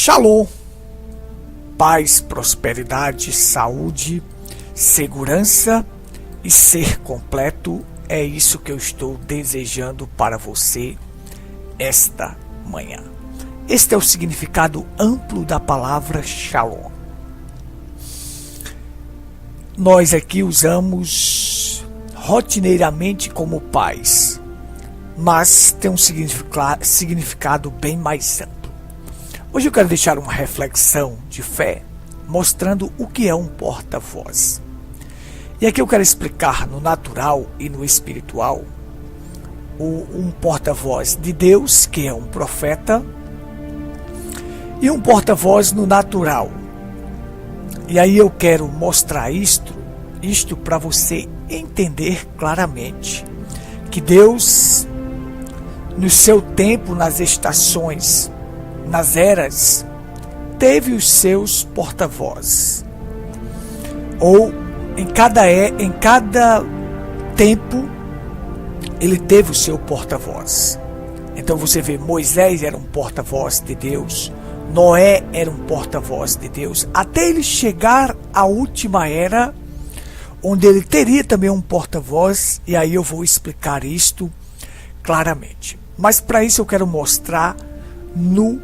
Shalom, paz, prosperidade, saúde, segurança e ser completo, é isso que eu estou desejando para você esta manhã. Este é o significado amplo da palavra Shalom. Nós aqui usamos rotineiramente como paz, mas tem um significado bem mais amplo. Hoje eu quero deixar uma reflexão de fé, mostrando o que é um porta-voz. E aqui eu quero explicar no natural e no espiritual, um porta-voz de Deus, que é um profeta, e um porta-voz no natural. E aí eu quero mostrar isto para você entender claramente que Deus, no seu tempo, nas estações, nas eras, teve os seus porta-vozes. Ou em cada tempo, ele teve o seu porta-voz. Então você vê, Moisés era um porta-voz de Deus, Noé era um porta-voz de Deus, até ele chegar à última era, onde ele teria também um porta-voz, e aí eu vou explicar isto claramente. Mas para isso eu quero mostrar no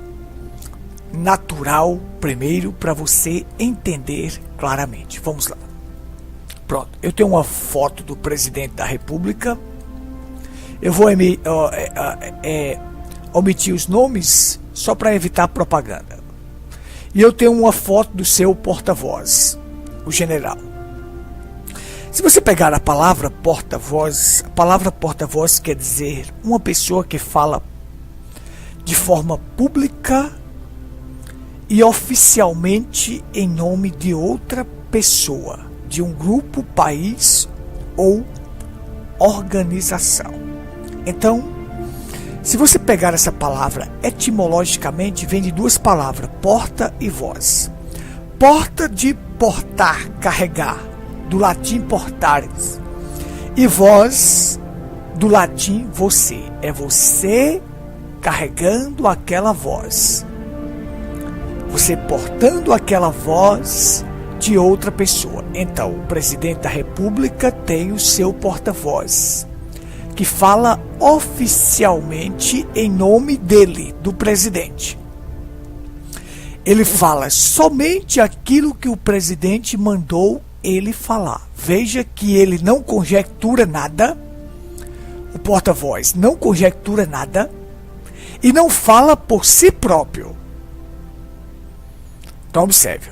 natural primeiro, para você entender claramente. Vamos lá. Pronto, eu tenho uma foto do presidente da República. Eu vou omitir os nomes só para evitar propaganda. E eu tenho uma foto do seu porta-voz, o general. Se você pegar a palavra porta-voz, a palavra porta-voz quer dizer uma pessoa que fala de forma pública e oficialmente em nome de outra pessoa, de um grupo, país ou organização. Então, se você pegar essa palavra etimologicamente, vem de duas palavras, porta e voz. Porta de portar, carregar, do latim portares, e voz do latim você, é você carregando aquela voz, você portando aquela voz de outra pessoa. Então, o presidente da República tem o seu porta-voz, que fala oficialmente em nome dele, do presidente. Ele fala somente aquilo que o presidente mandou ele falar. Veja que ele não conjectura nada, o porta-voz não conjectura nada e não fala por si próprio. Então observe,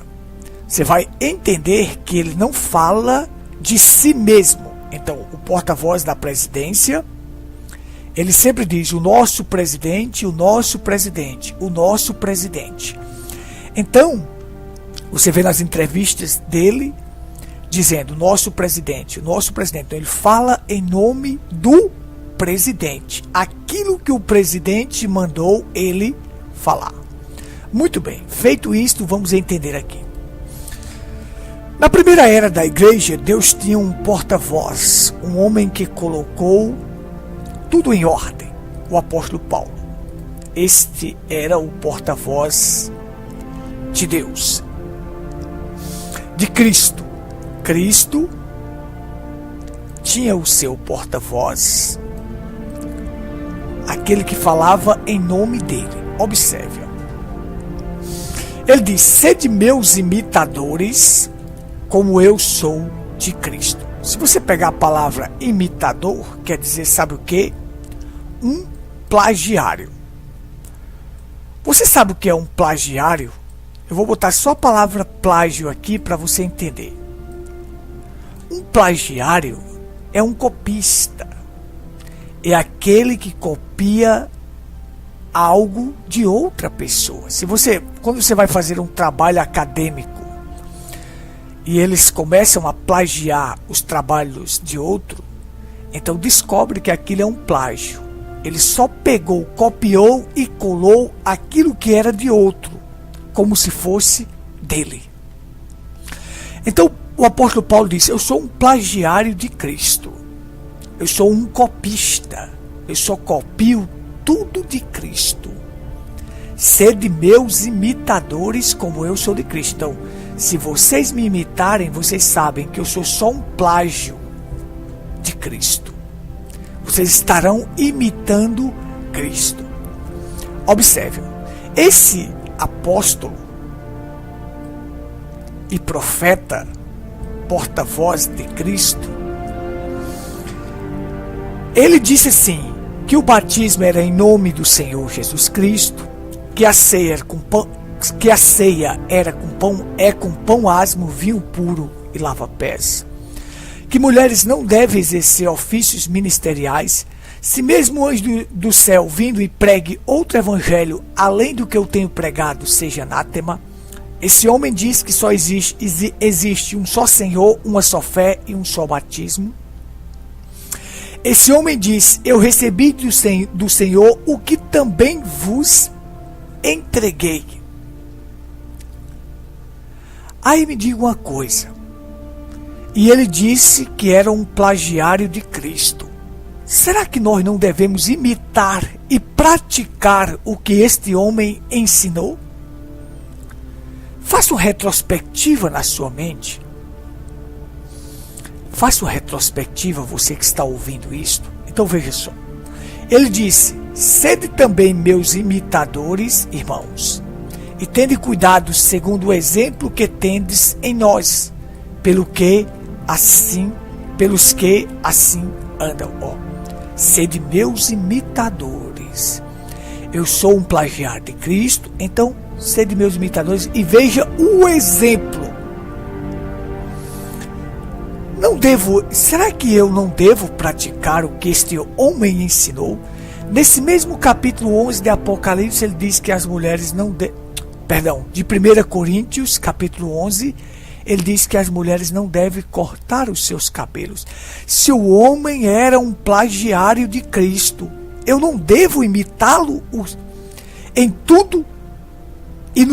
você vai entender que ele não fala de si mesmo. Então o porta-voz da presidência, ele sempre diz o nosso presidente, o nosso presidente, o nosso presidente. Então você vê nas entrevistas dele dizendo nosso presidente, o nosso presidente. Então ele fala em nome do presidente, aquilo que o presidente mandou ele falar. Muito bem, feito isto, vamos entender aqui. Na primeira era da igreja, Deus tinha um porta-voz, um homem que colocou tudo em ordem, o apóstolo Paulo. Este era o porta-voz de Deus, de Cristo. Cristo tinha o seu porta-voz, aquele que falava em nome dele. Observe. Ele diz, sede meus imitadores, como eu sou de Cristo. Se você pegar a palavra imitador, quer dizer, sabe o que? Um plagiário. Você sabe o que é um plagiário? Eu vou botar só a palavra plágio aqui para você entender. Um plagiário é um copista. É aquele que copia algo de outra pessoa. Quando você vai fazer um trabalho acadêmico e eles começam a plagiar os trabalhos de outro, então descobre que aquilo é um plágio. Ele só pegou, copiou e colou aquilo que era de outro, como se fosse dele. Então o apóstolo Paulo disse, eu sou um plagiário de Cristo. Eu sou um copista. Eu só copio tudo de Cristo. Sede meus imitadores, como eu sou de Cristo. Então, se vocês me imitarem, vocês sabem que eu sou só um plágio de Cristo. Vocês estarão imitando Cristo. Observe, esse apóstolo e profeta, porta-voz de Cristo, ele disse assim, que o batismo era em nome do Senhor Jesus Cristo, que a ceia era com pão asmo, vinho puro e lava-pés, que mulheres não devem exercer ofícios ministeriais. Se mesmo o anjo do céu vindo e pregue outro evangelho além do que eu tenho pregado, seja anátema. Esse homem diz que só existe um só Senhor, uma só fé e um só batismo. Esse homem diz, eu recebi do Senhor o que também vos entreguei. Aí me diga uma coisa. E ele disse que era um plagiário de Cristo. Será que nós não devemos imitar e praticar o que este homem ensinou? Faça uma retrospectiva na sua mente. Faça uma retrospectiva, você que está ouvindo isto. Então veja só. Ele disse, sede também meus imitadores, irmãos, e tende cuidado segundo o exemplo que tendes em nós, pelos que assim andam. Sede meus imitadores. Eu sou um plagiário de Cristo, então sede meus imitadores e veja o exemplo. Será que eu não devo praticar o que este homem ensinou? Nesse mesmo capítulo 11 de Apocalipse, ele diz que as mulheres não de 1 Coríntios, capítulo 11, ele diz que as mulheres não devem cortar os seus cabelos. Se o homem era um plagiário de Cristo, eu não devo imitá-lo em tudo e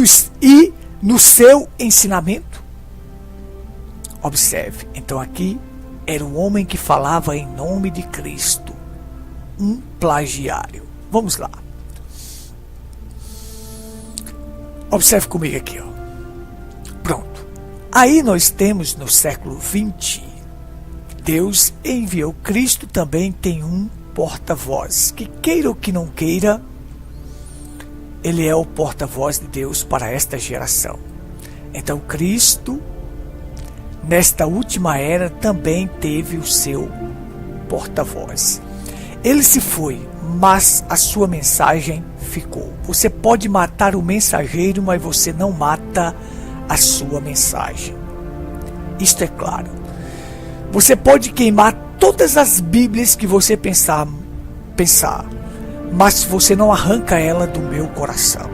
no seu ensinamento? Observe, então aqui era um homem que falava em nome de Cristo, um plagiário. Vamos lá. Observe comigo aqui, Pronto. Aí nós temos no século 20, Deus enviou Cristo, também tem um porta-voz, que queira ou que não queira, ele é o porta-voz de Deus para esta geração. Então Cristo, nesta última era, também teve o seu porta-voz. Ele se foi, mas a sua mensagem ficou. Você pode matar o mensageiro, mas você não mata a sua mensagem. Isto é claro. Você pode queimar todas as Bíblias que você pensar, mas você não arranca ela do meu coração.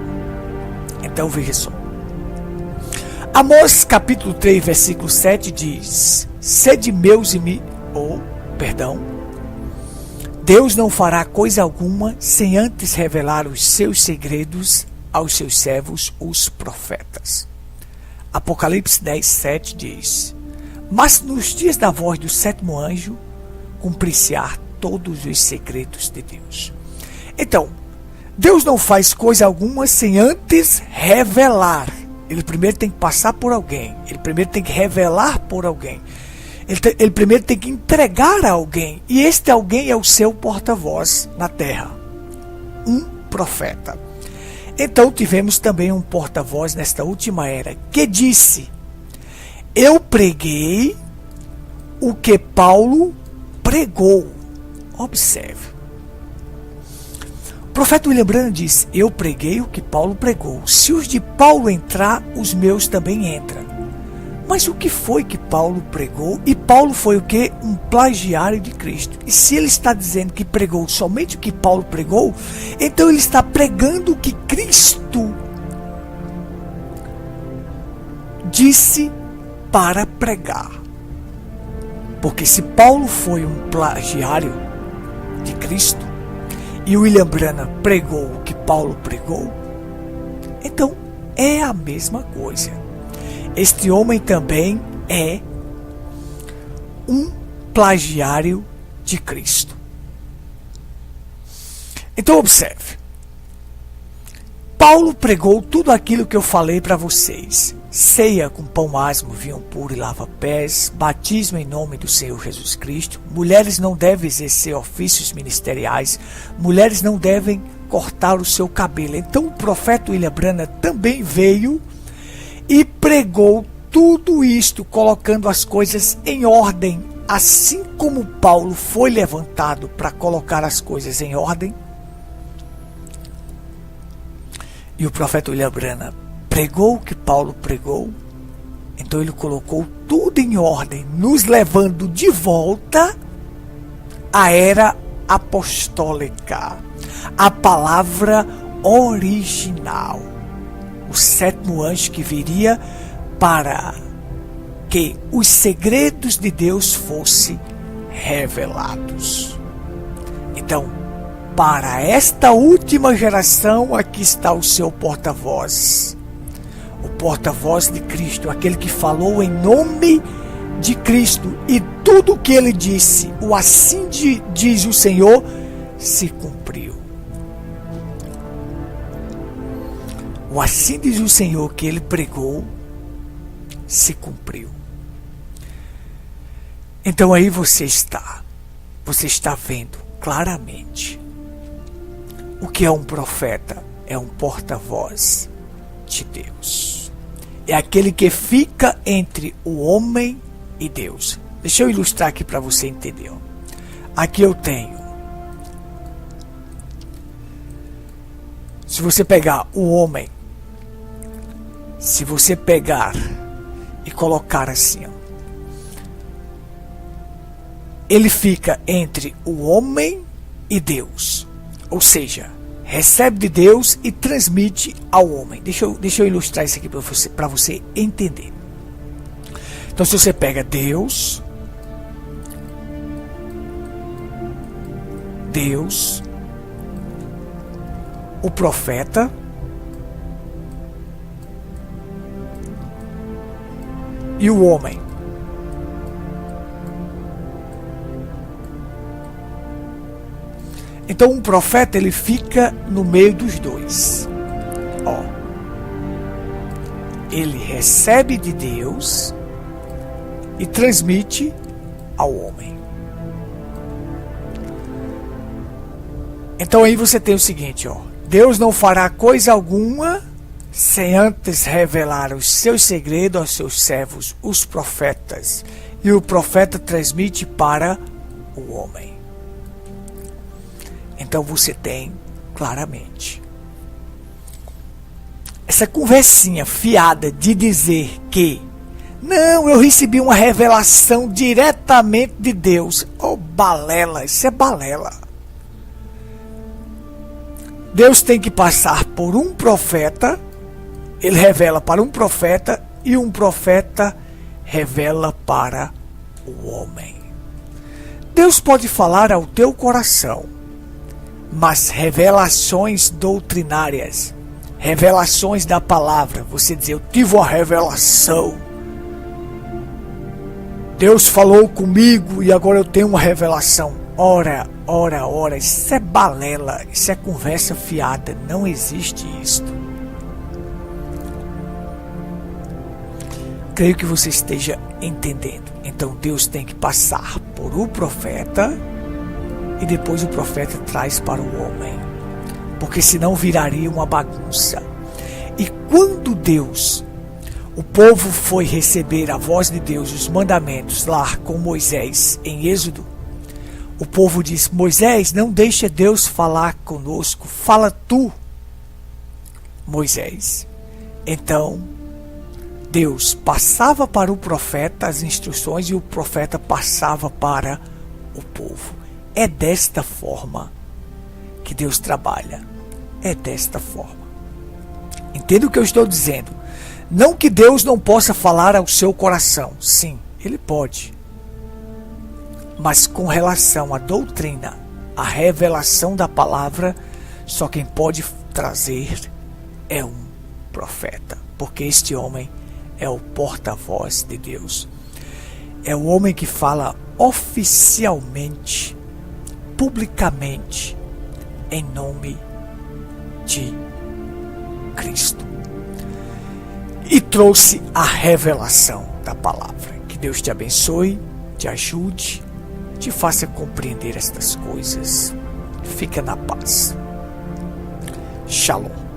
Então veja só. Amós capítulo 3, versículo 7 diz: sede meus Deus não fará coisa alguma sem antes revelar os seus segredos aos seus servos, os profetas. Apocalipse 10, 7 diz: mas nos dias da voz do sétimo anjo, cumprir-se-á todos os segredos de Deus. Então, Deus não faz coisa alguma sem antes revelar. Ele primeiro tem que passar por alguém. Ele primeiro tem que revelar por alguém. Ele primeiro tem que entregar a alguém. E este alguém é o seu porta-voz na terra. Um profeta. Então tivemos também um porta-voz nesta última era, que disse: eu preguei o que Paulo pregou. Observe. O profeta William Branham diz: eu preguei o que Paulo pregou. Se os de Paulo entrar, os meus também entram. Mas o que foi que Paulo pregou? E Paulo foi o quê? Um plagiário de Cristo. E se ele está dizendo que pregou somente o que Paulo pregou, então ele está pregando o que Cristo disse para pregar. Porque se Paulo foi um plagiário de Cristo e William Branham pregou o que Paulo pregou, então é a mesma coisa. Este homem também é um plagiário de Cristo. Então observe. Paulo pregou tudo aquilo que eu falei para vocês. Ceia com pão asmo, vinho puro e lava-pés, batismo em nome do Senhor Jesus Cristo. Mulheres não devem exercer ofícios ministeriais, mulheres não devem cortar o seu cabelo. Então o profeta William Branham também veio e pregou tudo isto, colocando as coisas em ordem, assim como Paulo foi levantado para colocar as coisas em ordem. E o profeta William Branham pregou o que Paulo pregou, então ele colocou tudo em ordem, nos levando de volta à era apostólica, a palavra original, o sétimo anjo que viria para que os segredos de Deus fossem revelados. Então, para esta última geração, aqui está o seu porta-voz. O porta-voz de Cristo, aquele que falou em nome de Cristo, e tudo o que ele disse, o assim diz o Senhor, se cumpriu. O assim diz o Senhor que ele pregou, se cumpriu. Então aí você está vendo claramente o que é um profeta. É um porta-voz de Deus. É aquele que fica entre o homem e Deus. Deixa eu ilustrar aqui para você entender. Aqui eu tenho. Se você pegar o homem, se você pegar e colocar assim, ele fica entre o homem e Deus. Ou seja, recebe de Deus e transmite ao homem. Deixa eu ilustrar isso aqui para você entender. Então, se você pega Deus, o profeta, e o homem. Então um profeta, ele fica no meio dos dois. Ele recebe de Deus e transmite ao homem. Então aí você tem o seguinte, Deus não fará coisa alguma sem antes revelar os seus segredos aos seus servos, os profetas. E o profeta transmite para o homem. Então você tem claramente essa conversinha fiada de dizer que não, eu recebi uma revelação diretamente de Deus. Balela, isso é balela. Deus tem que passar por um profeta, ele revela para um profeta e um profeta revela para o homem. Deus pode falar ao teu coração, mas revelações doutrinárias, revelações da palavra, você dizer, eu tive uma revelação, Deus falou comigo e agora eu tenho uma revelação. Ora, isso é balela, isso é conversa fiada, não existe isto. Creio que você esteja entendendo. Então Deus tem que passar por um profeta e depois o profeta traz para o homem, porque senão viraria uma bagunça. E quando o povo foi receber a voz de Deus, os mandamentos lá com Moisés em Êxodo, o povo disse, Moisés, não deixa Deus falar conosco, fala tu, Moisés. Então Deus passava para o profeta as instruções e o profeta passava para o povo. É desta forma que Deus trabalha. É desta forma. Entenda o que eu estou dizendo. Não que Deus não possa falar ao seu coração. Sim, Ele pode. Mas com relação à doutrina, à revelação da palavra, só quem pode trazer é um profeta. Porque este homem é o porta-voz de Deus. É o homem que fala oficialmente, publicamente, em nome de Cristo. E trouxe a revelação da palavra. Que Deus te abençoe, te ajude, te faça compreender estas coisas. Fica na paz. Shalom.